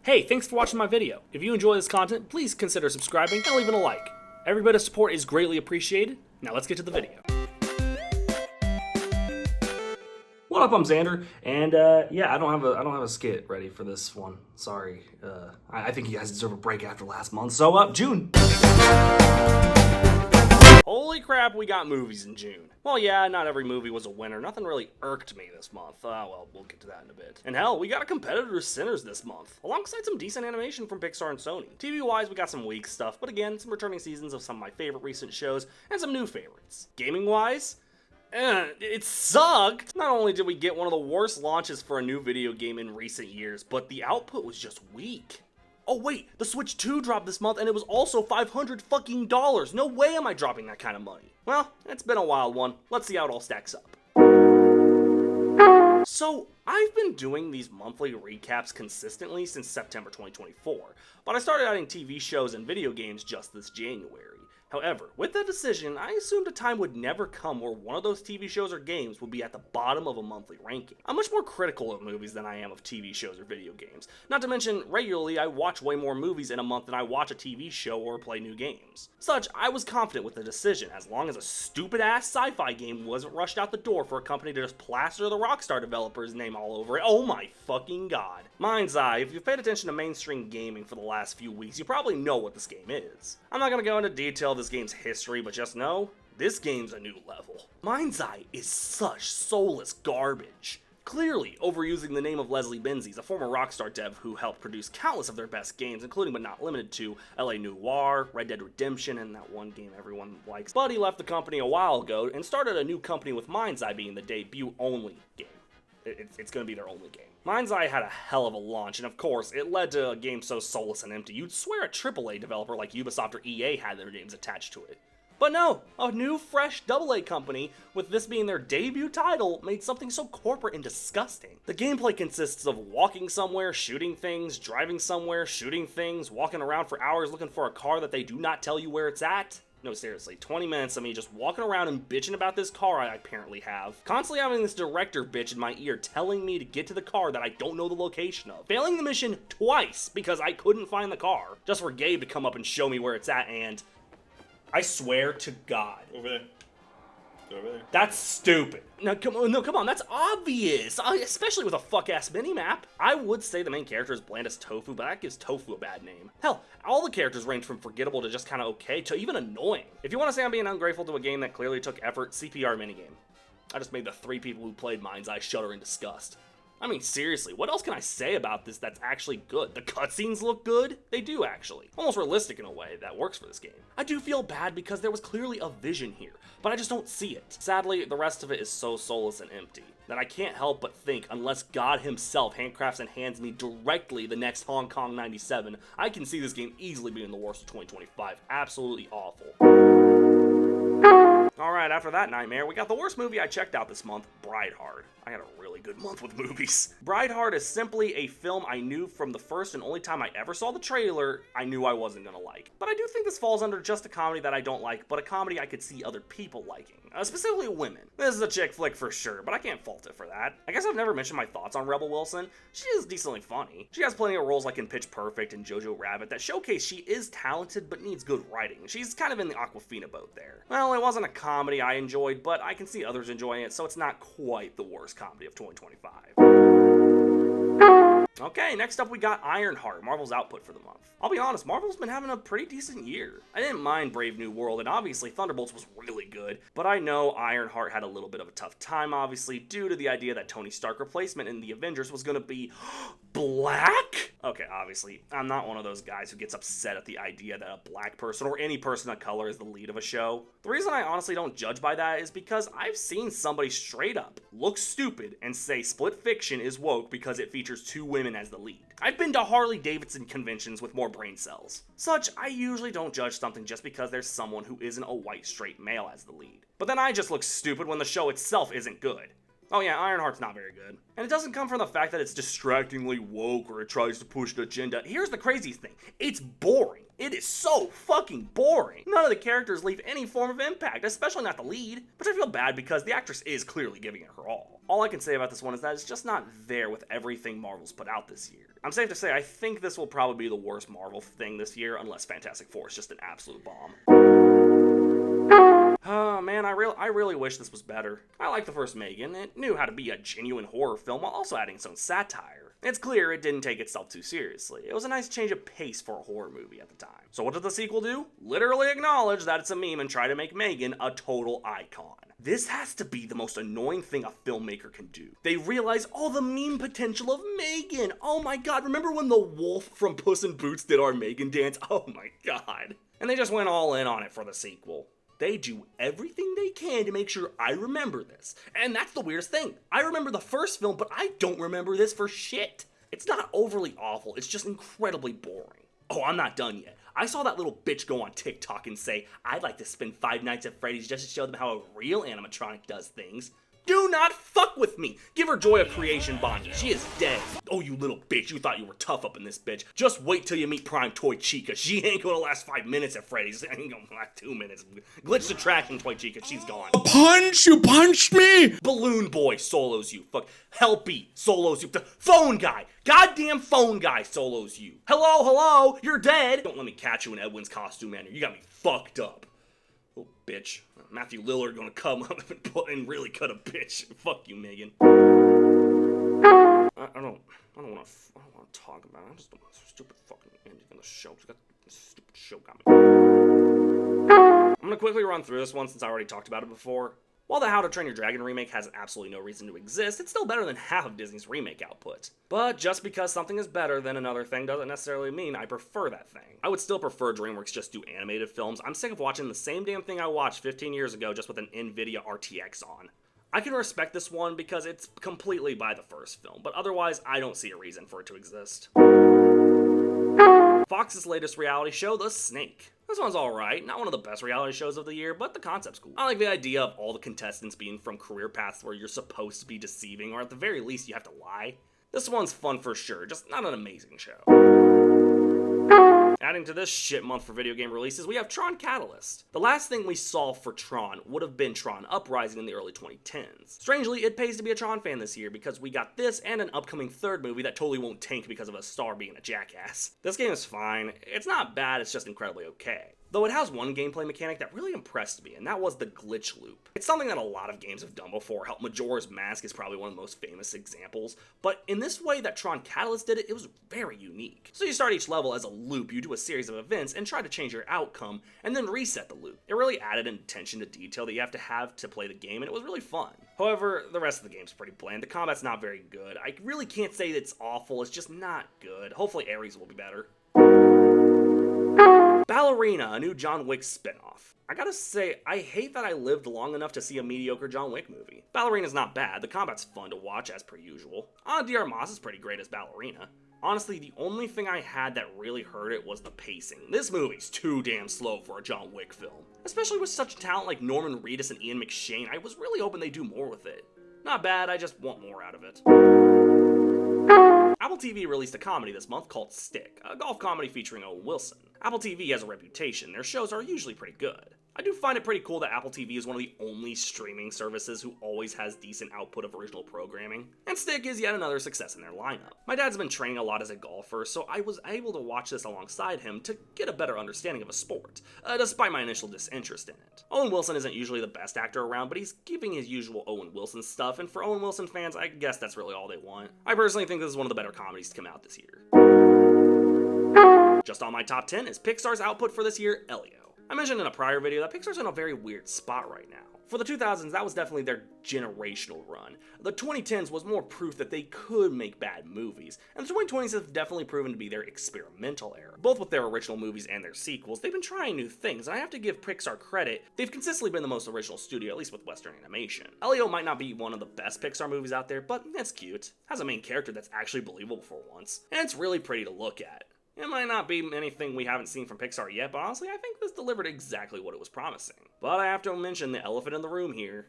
Hey, thanks for watching my video. If you enjoy this content, please consider subscribing and leaving a like. Every bit of support is greatly appreciated. Now let's get to the video. What up, I'm Xander, and yeah, I don't have a skit ready for this one. Sorry. I think you guys deserve a break after last month. So June. Holy crap, we got movies in June. Well, yeah, not every movie was a winner. Nothing really irked me this month. Well, we'll get to that in a bit. And hell, we got a competitor Sinners this month, alongside some decent animation from Pixar and Sony. TV-wise, we got some weak stuff, but again, some returning seasons of some of my favorite recent shows, and some new favorites. Gaming-wise, it sucked! Not only did we get one of the worst launches for a new video game in recent years, but the output was just weak. Oh wait, the Switch 2 dropped this month and it was also $500 fucking dollars. No way am I dropping that kind of money. Well, it's been a wild one. Let's see how it all stacks up. So, I've been doing these monthly recaps consistently since September 2024, but I started adding TV shows and video games just this January. However, with that decision, I assumed a time would never come where one of those TV shows or games would be at the bottom of a monthly ranking. I'm much more critical of movies than I am of TV shows or video games. Not to mention, regularly I watch way more movies in a month than I watch a TV show or play new games. Such, I was confident with the decision, as long as a stupid-ass sci-fi game wasn't rushed out the door for a company to just plaster the Rockstar developer's name all over it. Oh my fucking god. Mind's eye, if you've paid attention to mainstream gaming for the last few weeks, you probably know what this game is. I'm not gonna go into detail of this game's history, but just know, this game's a new level. Mind's Eye is such soulless garbage. Clearly overusing the name of Leslie Benzies, a former Rockstar dev who helped produce countless of their best games, including but not limited to LA Noire, Red Dead Redemption, and that one game everyone likes. But he left the company a while ago and started a new company with Mind's Eye being the debut-only game. It's going to be their only game. Mind's Eye had a hell of a launch, and of course, it led to a game so soulless and empty, you'd swear a AAA developer like Ubisoft or EA had their names attached to it. But no, a new, fresh AA company, with this being their debut title, made something so corporate and disgusting. The gameplay consists of walking somewhere, shooting things, driving somewhere, shooting things, walking around for hours looking for a car that they do not tell you where it's at. No, seriously, 20 minutes of me just walking around and bitching about this car I apparently have. Constantly having this director bitch in my ear telling me to get to the car that I don't know the location of. Failing the mission twice because I couldn't find the car. Just for Gabe to come up and show me where it's at, and I swear to God. Over there. Over there. That's stupid. No, come on, that's obvious. Especially with a fuck-ass mini-map. I would say the main character is bland as tofu, but that gives tofu a bad name. Hell, all the characters range from forgettable to just kind of okay to even annoying. If you want to say I'm being ungrateful to a game that clearly took effort, CPR minigame. I just made the 3 people who played Mind's Eye shudder in disgust. I mean, seriously, what else can I say about this that's actually good? The cutscenes look good? They do, actually. Almost realistic in a way that works for this game. I do feel bad because there was clearly a vision here, but I just don't see it. Sadly, the rest of it is so soulless and empty that I can't help but think unless God himself handcrafts and hands me directly the next Hong Kong 97, I can see this game easily being the worst of 2025. Absolutely awful. Alright, after that nightmare, we got the worst movie I checked out this month, Brideheart. I had a really good month with movies. Brideheart is simply a film I knew from the first and only time I ever saw the trailer, I knew I wasn't gonna like. But I do think this falls under just a comedy that I don't like, but a comedy I could see other people liking. Specifically women. This is a chick flick for sure, but I can't fault it for that. I guess I've never mentioned my thoughts on Rebel Wilson. She is decently funny. She has plenty of roles like in Pitch Perfect and Jojo Rabbit that showcase she is talented but needs good writing. She's kind of in the Awkwafina boat there. Well, it wasn't a comedy I enjoyed, but I can see others enjoying it, so it's not quite the worst comedy of 2025. Okay, next up we got Ironheart, Marvel's output for the month. I'll be honest, Marvel's been having a pretty decent year. I didn't mind Brave New World, and obviously Thunderbolts was really good, but I know Ironheart had a little bit of a tough time, obviously, due to the idea that Tony Stark replacement in the Avengers was gonna be black? Okay, obviously, I'm not one of those guys who gets upset at the idea that a black person or any person of color is the lead of a show. The reason I honestly don't judge by that is because I've seen somebody straight up look stupid and say Split Fiction is woke because it features 2 women as the lead. I've been to Harley-Davidson conventions with more brain cells. Such, I usually don't judge something just because there's someone who isn't a white straight male as the lead. But then I just look stupid when the show itself isn't good. Oh yeah, Ironheart's not very good. And it doesn't come from the fact that it's distractingly woke or it tries to push an agenda. Here's the crazy thing. It's boring. It is so fucking boring. None of the characters leave any form of impact, especially not the lead. Which I feel bad because the actress is clearly giving it her all. All I can say about this one is that it's just not there with everything Marvel's put out this year. I'm safe to say I think this will probably be the worst Marvel thing this year, unless Fantastic Four is just an absolute bomb. Oh man, I really wish this was better. I like the first Megan. It knew how to be a genuine horror film while also adding its own satire. It's clear it didn't take itself too seriously. It was a nice change of pace for a horror movie at the time. So what did the sequel do? Literally acknowledge that it's a meme and try to make Megan a total icon. This has to be the most annoying thing a filmmaker can do. They realize all the meme potential of Megan. Oh my god, remember when the wolf from Puss in Boots did our Megan dance? Oh my god. And they just went all in on it for the sequel. They do everything they can to make sure I remember this. And that's the weirdest thing. I remember the first film, but I don't remember this for shit. It's not overly awful, it's just incredibly boring. Oh, I'm not done yet. I saw that little bitch go on TikTok and say, I'd like to spend 5 nights at Freddy's just to show them how a real animatronic does things. Do not fuck with me! Give her Joy of Creation Bonnie. She is dead. Oh, you little bitch, you thought you were tough up in this bitch. Just wait till you meet Prime Toy Chica. She ain't gonna last 5 minutes at Freddy's. Ain't gonna last 2 minutes. Glitch the trash in Toy Chica, she's gone. Punch! You punched me! Balloon Boy solos you. Fuck. Helpy solos you. The phone guy. Goddamn phone guy solos you. Hello, you're dead. Don't let me catch you in Edwin's costume, man. You got me fucked up. Oh, bitch. Matthew Lillard gonna come up and really cut a bitch. Fuck you, Megan. I don't wanna talk about it. I just don't want a stupid fucking ending on the show. This stupid show got me. I'm gonna quickly run through this one since I already talked about it before. While the How to Train Your Dragon remake has absolutely no reason to exist, it's still better than half of Disney's remake output. But just because something is better than another thing doesn't necessarily mean I prefer that thing. I would still prefer DreamWorks just do animated films. I'm sick of watching the same damn thing I watched 15 years ago just with an NVIDIA RTX on. I can respect this one because it's completely by the first film, but otherwise I don't see a reason for it to exist. Fox's latest reality show, The Snake. This one's alright, not one of the best reality shows of the year, but the concept's cool. I like the idea of all the contestants being from career paths where you're supposed to be deceiving, or at the very least you have to lie. This one's fun for sure, just not an amazing show. Adding to this shit month for video game releases, we have Tron Catalyst. The last thing we saw for Tron would have been Tron Uprising in the early 2010s. Strangely, it pays to be a Tron fan this year because we got this and an upcoming third movie that totally won't tank because of a star being a jackass. This game is fine. It's not bad, it's just incredibly okay. Though it has one gameplay mechanic that really impressed me, and that was the glitch loop. It's something that a lot of games have done before. Hell, Majora's Mask is probably one of the most famous examples, but in this way that Tron Catalyst did it, it was very unique. So you start each level as a loop, you do a series of events, and try to change your outcome, and then reset the loop. It really added an attention to detail that you have to play the game, and it was really fun. However, the rest of the game's pretty bland. The combat's not very good. I really can't say that it's awful, it's just not good. Hopefully Ares will be better. Ballerina, a new John Wick spinoff. I gotta say, I hate that I lived long enough to see a mediocre John Wick movie. Ballerina's not bad, the combat's fun to watch as per usual. Ana de Armas is pretty great as Ballerina. Honestly, the only thing I had that really hurt it was the pacing. This movie's too damn slow for a John Wick film. Especially with such talent like Norman Reedus and Ian McShane, I was really hoping they do more with it. Not bad, I just want more out of it. Apple TV released a comedy this month called Stick, a golf comedy featuring Owen Wilson. Apple TV has a reputation, their shows are usually pretty good. I do find it pretty cool that Apple TV is one of the only streaming services who always has decent output of original programming, and Stick is yet another success in their lineup. My dad's been training a lot as a golfer, so I was able to watch this alongside him to get a better understanding of a sport, despite my initial disinterest in it. Owen Wilson isn't usually the best actor around, but he's giving his usual Owen Wilson stuff, and for Owen Wilson fans, I guess that's really all they want. I personally think this is one of the better comedies to come out this year. Just on my top 10 is Pixar's output for this year, Elio. I mentioned in a prior video that Pixar's in a very weird spot right now. For the 2000s, that was definitely their generational run. The 2010s was more proof that they could make bad movies, and the 2020s have definitely proven to be their experimental era. Both with their original movies and their sequels, they've been trying new things, and I have to give Pixar credit. They've consistently been the most original studio, at least with Western animation. Elio might not be one of the best Pixar movies out there, but it's cute. Has a main character that's actually believable for once, and it's really pretty to look at. It might not be anything we haven't seen from Pixar yet, but honestly, I think this delivered exactly what it was promising. But I have to mention the elephant in the room here.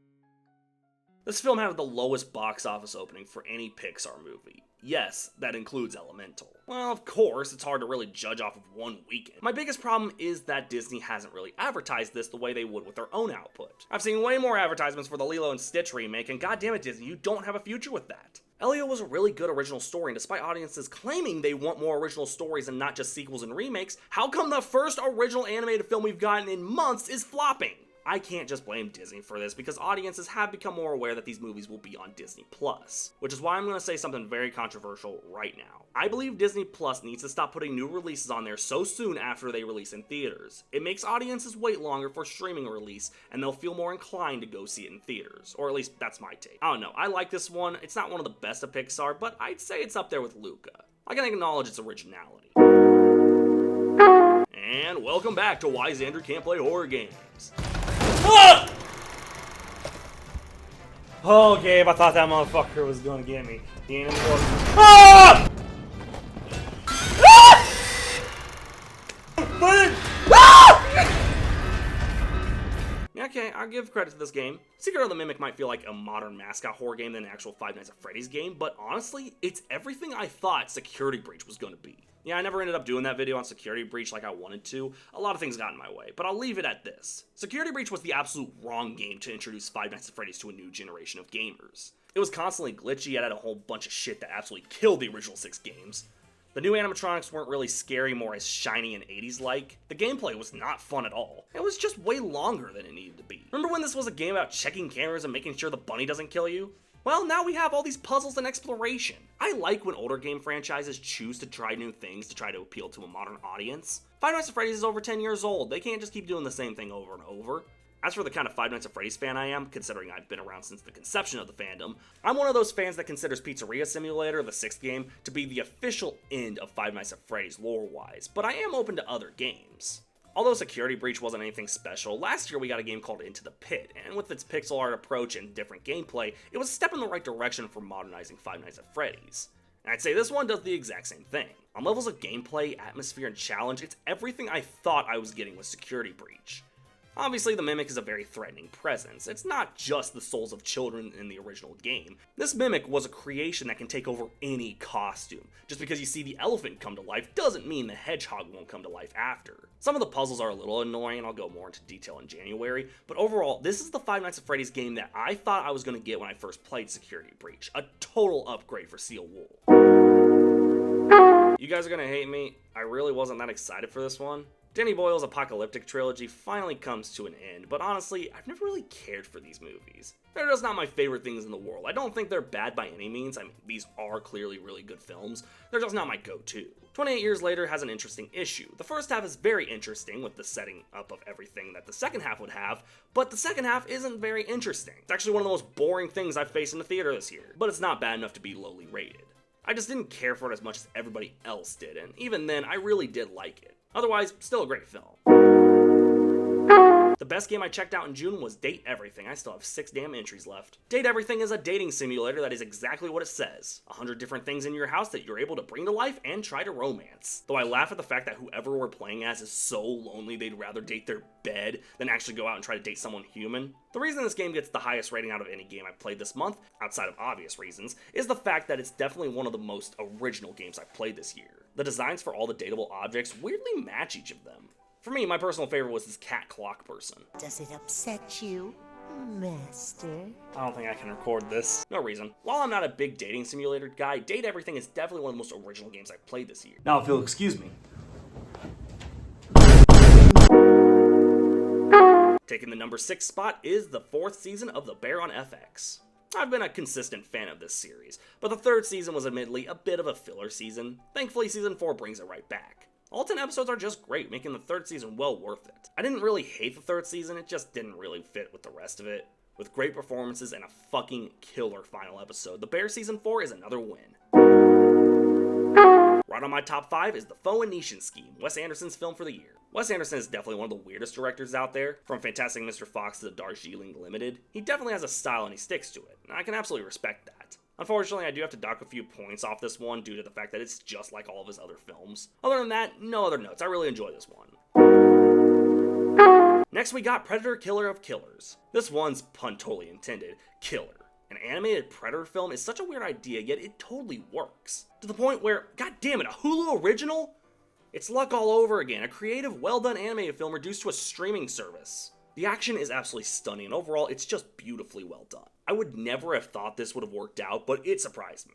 This film had the lowest box office opening for any Pixar movie. Yes, that includes Elemental. Well, of course, it's hard to really judge off of one weekend. My biggest problem is that Disney hasn't really advertised this the way they would with their own output. I've seen way more advertisements for the Lilo and Stitch remake, and goddammit Disney, you don't have a future with that. Elio was a really good original story, and despite audiences claiming they want more original stories and not just sequels and remakes, how come the first original animated film we've gotten in months is flopping? I can't just blame Disney for this because audiences have become more aware that these movies will be on Disney+, which is why I'm going to say something very controversial right now. I believe Disney Plus needs to stop putting new releases on there so soon after they release in theaters. It makes audiences wait longer for streaming release, and they'll feel more inclined to go see it in theaters, or at least that's my take. I don't know, I like this one. It's not one of the best of Pixar, but I'd say it's up there with Luca. I can acknowledge its originality. And welcome back to Why Xander Can't Play Horror Games. Ah! Oh, Gabe, I thought that motherfucker was gonna get me. He ain't in the door. Ah! Ah! Okay, I'll give credit to this game. Secret of the Mimic might feel like a modern mascot horror game than an actual Five Nights at Freddy's game, but honestly, it's everything I thought Security Breach was gonna be. Yeah, I never ended up doing that video on Security Breach like I wanted to. A lot of things got in my way, but I'll leave it at this. Security Breach was the absolute wrong game to introduce Five Nights at Freddy's to a new generation of gamers. It was constantly glitchy, it had a whole bunch of shit that absolutely killed the original 6 games. The new animatronics weren't really scary, more as shiny and 80s-like. The gameplay was not fun at all. It was just way longer than it needed to be. Remember when this was a game about checking cameras and making sure the bunny doesn't kill you? Well, now we have all these puzzles and exploration. I like when older game franchises choose to try new things to try to appeal to a modern audience. Five Nights at Freddy's is over 10 years old. They can't just keep doing the same thing over and over. As for the kind of Five Nights at Freddy's fan I am, considering I've been around since the conception of the fandom, I'm one of those fans that considers Pizzeria Simulator, the 6th game, to be the official end of Five Nights at Freddy's lore-wise, but I am open to other games. Although Security Breach wasn't anything special, last year we got a game called Into the Pit, and with its pixel art approach and different gameplay, it was a step in the right direction for modernizing Five Nights at Freddy's. And I'd say this one does the exact same thing. On levels of gameplay, atmosphere, and challenge, it's everything I thought I was getting with Security Breach. Obviously, the Mimic is a very threatening presence. It's not just the souls of children in the original game. This Mimic was a creation that can take over any costume. Just because you see the elephant come to life doesn't mean the hedgehog won't come to life after. Some of the puzzles are a little annoying, I'll go more into detail in January, but overall, this is the Five Nights at Freddy's game that I thought I was going to get when I first played Security Breach. A total upgrade for Seal Wool. You guys are going to hate me. I really wasn't that excited for this one. Danny Boyle's apocalyptic trilogy finally comes to an end, but honestly, I've never really cared for these movies. They're just not my favorite things in the world. I don't think they're bad by any means. I mean, these are clearly really good films. They're just not my go-to. 28 Years Later has an interesting issue. The first half is very interesting with the setting up of everything that the second half would have, but the second half isn't very interesting. It's actually one of the most boring things I've faced in the theater this year, but it's not bad enough to be lowly rated. I just didn't care for it as much as everybody else did, and even then, I really did like it. Otherwise, still a great film. The best game I checked out in June was Date Everything. I still have 6 damn entries left. Date Everything is a dating simulator that is exactly what it says. 100 different things in your house that you're able to bring to life and try to romance. Though I laugh at the fact that whoever we're playing as is so lonely they'd rather date their bed than actually go out and try to date someone human. The reason this game gets the highest rating out of any game I've played this month, outside of obvious reasons, is the fact that it's definitely one of the most original games I've played this year. The designs for all the dateable objects weirdly match each of them. For me, my personal favorite was this cat clock person. Does it upset you, Master? I don't think I can record this. No reason. While I'm not a big dating simulator guy, Date Everything is definitely one of the most original games I've played this year. Now, if you'll excuse me. Taking the number 6 spot is the 4th season of The Bear on FX. I've been a consistent fan of this series, but the 3rd season was admittedly a bit of a filler season. Thankfully, season 4 brings it right back. All 10 episodes are just great, making the 3rd season well worth it. I didn't really hate the 3rd season, it just didn't really fit with the rest of it. With great performances and a fucking killer final episode, The Bear season 4 is another win. Right on my top 5 is the Fauxian Scheme, Wes Anderson's film for the year. Wes Anderson is definitely one of the weirdest directors out there, from Fantastic Mr. Fox to Darjeeling Limited. He definitely has a style and he sticks to it, and I can absolutely respect that. Unfortunately, I do have to dock a few points off this one due to the fact that it's just like all of his other films. Other than that, no other notes. I really enjoy this one. Next we got Predator Killer of Killers. This one's, pun totally intended, killer. An animated Predator film is such a weird idea, yet it totally works. To the point where, god damn it, a Hulu original? It's luck all over again, a creative, well-done animated film reduced to a streaming service. The action is absolutely stunning, and overall, it's just beautifully well done. I would never have thought this would have worked out, but it surprised me.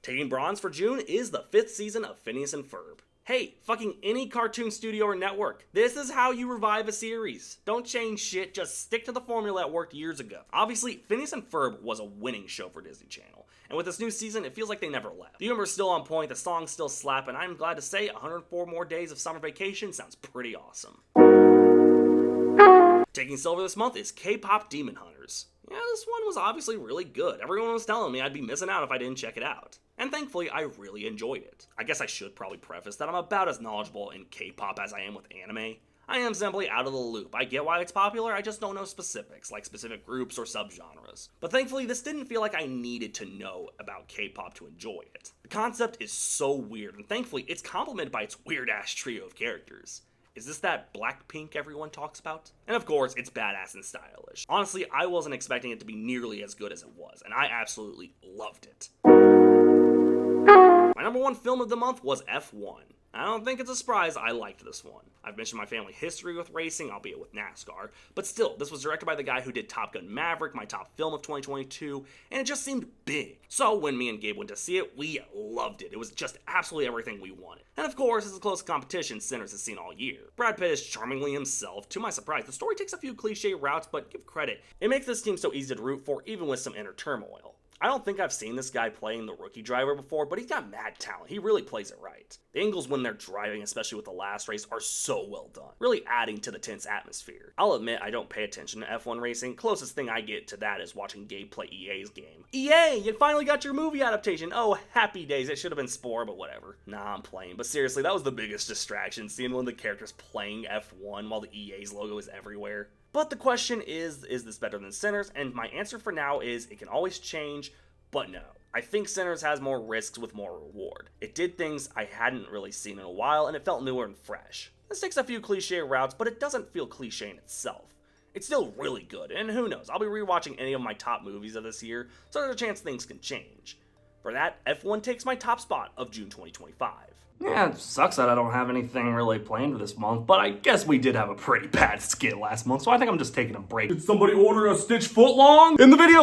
Taking bronze for June is the 5th season of Phineas and Ferb. Hey, fucking any cartoon studio or network, this is how you revive a series. Don't change shit, just stick to the formula that worked years ago. Obviously, Phineas and Ferb was a winning show for Disney Channel, and with this new season, it feels like they never left. The humor's still on point, the songs still slap, and I'm glad to say 104 more days of summer vacation sounds pretty awesome. Taking silver this month is K-pop Demon Hunters. Yeah, this one was obviously really good. Everyone was telling me I'd be missing out if I didn't check it out. And thankfully, I really enjoyed it. I guess I should probably preface that I'm about as knowledgeable in K-pop as I am with anime. I am simply out of the loop. I get why it's popular, I just don't know specifics, like specific groups or subgenres. But thankfully, this didn't feel like I needed to know about K-pop to enjoy it. The concept is so weird, and thankfully, it's complemented by its weird-ass trio of characters. Is this that Blackpink everyone talks about? And of course, it's badass and stylish. Honestly, I wasn't expecting it to be nearly as good as it was, and I absolutely loved it. My number one film of the month was F1. I don't think it's a surprise I liked this one. I've mentioned my family history with racing, albeit with NASCAR, but still, this was directed by the guy who did Top Gun Maverick, my top film of 2022, and it just seemed big. So when me and Gabe went to see it, we loved it. It was just absolutely everything we wanted. And of course, it's the closest competition Sinners has seen all year. Brad Pitt is charmingly himself. To my surprise, the story takes a few cliche routes, but give credit, it makes this team so easy to root for, even with some inner turmoil. I don't think I've seen this guy playing the rookie driver before, but he's got mad talent. He really plays it right. The angles when they're driving, especially with the last race, are so well done, really adding to the tense atmosphere. I'll admit I don't pay attention to F1 racing. Closest thing I get to that is watching Gabe play EA's game. EA, you finally got your movie adaptation. Oh, happy days. It should have been Spore, but whatever. Nah, I'm playing. But seriously, that was the biggest distraction, seeing one of the characters playing F1 while the EA's logo is everywhere. But the question is this better than Sinners? And my answer for now is it can always change. But no, I think Sinners has more risks with more reward. It did things I hadn't really seen in a while, and it felt newer and fresh. This takes a few cliche routes, but it doesn't feel cliche in itself. It's still really good, and who knows, I'll be rewatching any of my top movies of this year, so there's a chance things can change. For that, F1 takes my top spot of June 2025. Yeah, it sucks that I don't have anything really planned this month, but I guess we did have a pretty bad skit last month, so I think I'm just taking a break. Did somebody order a Stitch footlong? In the video